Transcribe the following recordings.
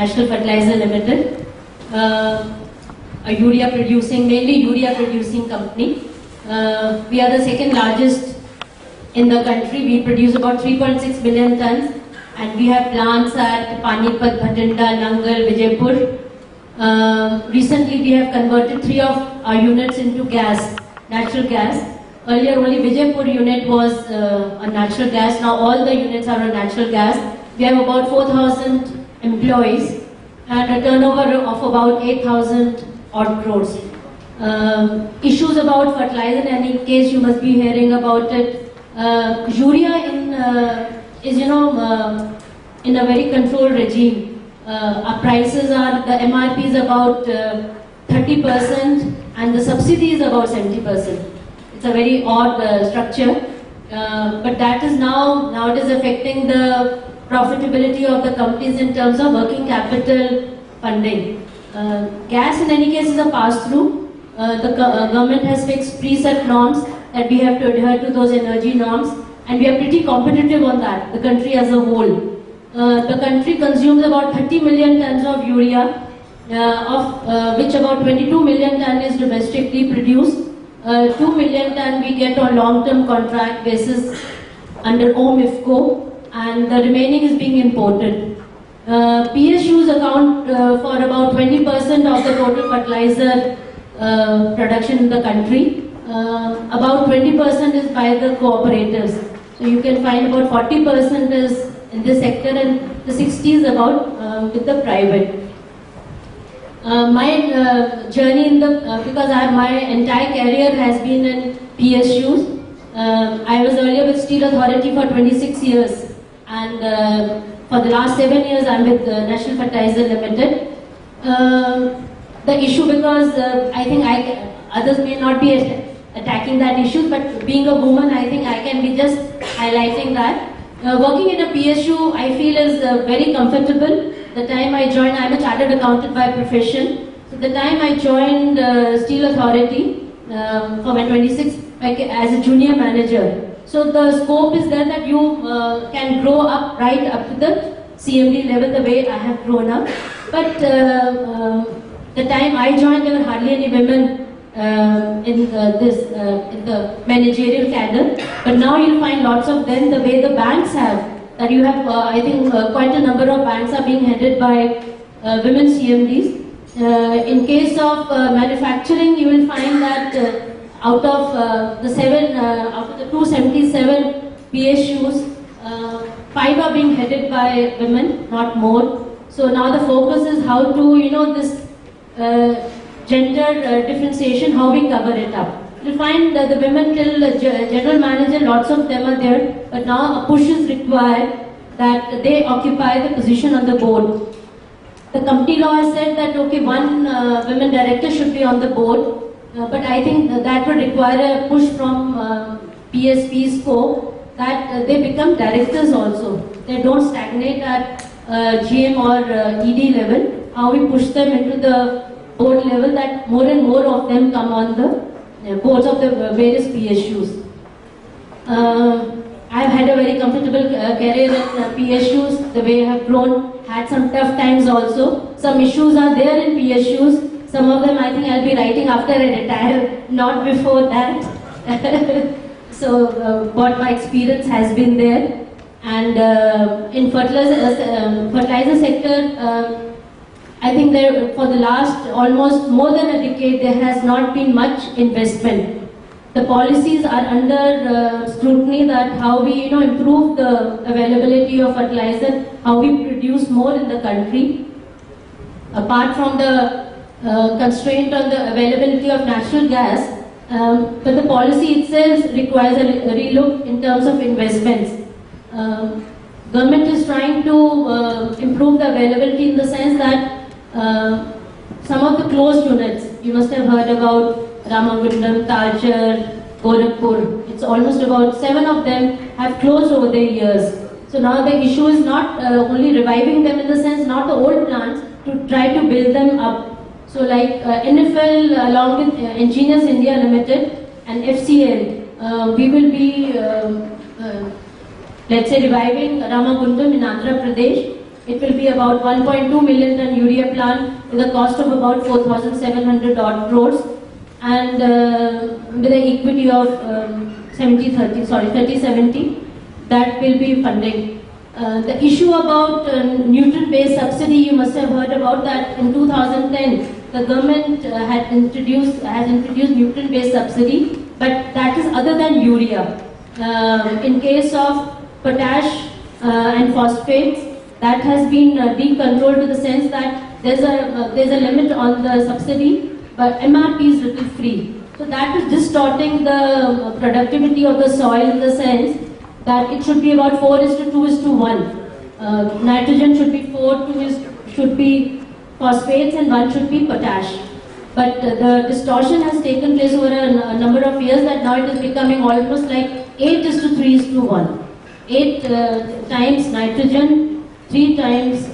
National Fertilizer Limited, a urea producing, mainly urea producing company. We are the second largest in the country. We produce about 3.6 million tons, and we have plants at Panipat, Bhatinda, Nangal, Vijaypur. Recently, we have converted 3 of our units into gas, natural gas. Earlier, only Vijaypur unit was a natural gas. Now, all the units are on natural gas. We have about 4,000 employees and a turnover of about 8,000 odd crores. Issues about fertilizer, in any case, you must be hearing about it. Urea is, in a very controlled regime. Our prices are, the MRP is about 30% and the subsidy is about 70%. It's a very odd structure, but that is now it is affecting the profitability of the companies in terms of working capital funding. Gas in any case is a pass-through. The government has fixed preset norms that we have to adhere to those energy norms, and we are pretty competitive on that, the country as a whole. The country consumes about 30 million tons of urea, of which about 22 million ton is domestically produced. 2 million ton we get on long-term contract basis under OMIFCO, and the remaining is being imported. PSUs account for about 20% of the total fertilizer production in the country. About 20% is by the cooperatives. So you can find about 40% is in this sector and the 60 is about with the private. My journey in the, because my entire career has been in PSUs. I was earlier with Steel Authority for 26 years, and for the last 7 years I'm with National Fertilizer Limited. The issue, because I think others may not be attacking that issue, but being a woman, I think I can be just highlighting that. Working in a PSU, I feel is very comfortable. The time I joined, I'm a chartered accountant by profession. So the time I joined Steel Authority for my 26 as a junior manager. So the scope is there that you can grow up right up to the CMD level the way I have grown up. But the time I joined, there were hardly any women in the managerial cadre. But now you'll find lots of them the way the banks have. That you have, I think, quite a number of banks are being headed by women CMDs. In case of manufacturing, you will find that out of the 277 PSUs, 5 are being headed by women, not more. So now the focus is how to, this gender differentiation, how we cover it up. You'll find that the women till general manager, lots of them are there, but now a push is required that they occupy the position on the board. The company law has said that, okay, 1 women director should be on the board, but I think that would require a push from PSP's scope that they become directors also. They don't stagnate at GM or ED level. How we push them into the board level, that more and more of them come on the boards of the various PSUs. I've had a very comfortable career in PSUs, the way I have grown, had some tough times also. Some issues are there in PSUs, some of them I think I'll be writing after I retire, not before that. So what my experience has been there. And in fertilizer sector, I think there, for the last almost more than a decade, there has not been much investment. The policies are under scrutiny, that how we improve the availability of fertilizer, how we produce more in the country. Apart from the constraint on the availability of natural gas, but the policy itself requires a relook in terms of investments. Government is trying to improve the availability in the sense that some of the closed units, you must have heard about Ramagundam, Talcher, Gorakhpur. It's almost about 7 of them have closed over the years. So now the issue is not only reviving them, in the sense not the old plants, to try to build them up. So like NFL along with Engineers India Limited and FCL, we will be let's say reviving Ramagundam in Andhra Pradesh. it will be about 1.2 million ton urea plant with a cost of about 4,700 odd crores, and with an equity of 30-70, that will be funding. The issue about nutrient-based subsidy, you must have heard about that. In 2010, the government has introduced nutrient-based subsidy, but that is other than urea. In case of potash and phosphates, that has been decontrolled to the sense that there's a limit on the subsidy, but MRP is little free. So that is distorting the productivity of the soil in the sense that it should be about 4:2:1. Nitrogen should be 4, 2 should be phosphates, and 1 should be potash. But the distortion has taken place over a number of years that now it is becoming almost like 8:3:1. 8 times nitrogen, 3 times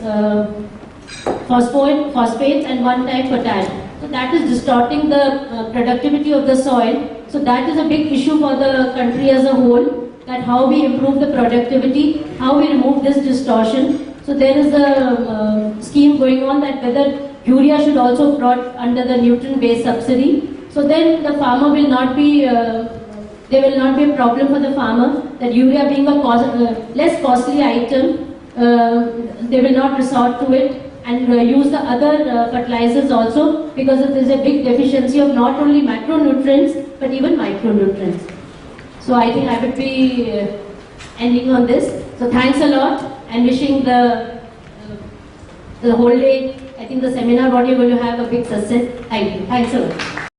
phosphates, and 1 time potash. So that is distorting the productivity of the soil. So that is a big issue for the country as a whole, that how we improve the productivity, how we remove this distortion. So there is a scheme going on that whether urea should also be brought under the nutrient-based subsidy. So then the farmer will not be, there will not be a problem for the farmer, that urea being a less costly item, they will not resort to it and use the other fertilizers also, because there is a big deficiency of not only macronutrients but even micronutrients. So I think I would be ending on this. So thanks a lot, and wishing the whole day, I think the seminar what you're going to have a big success. Thank you. Thanks a lot.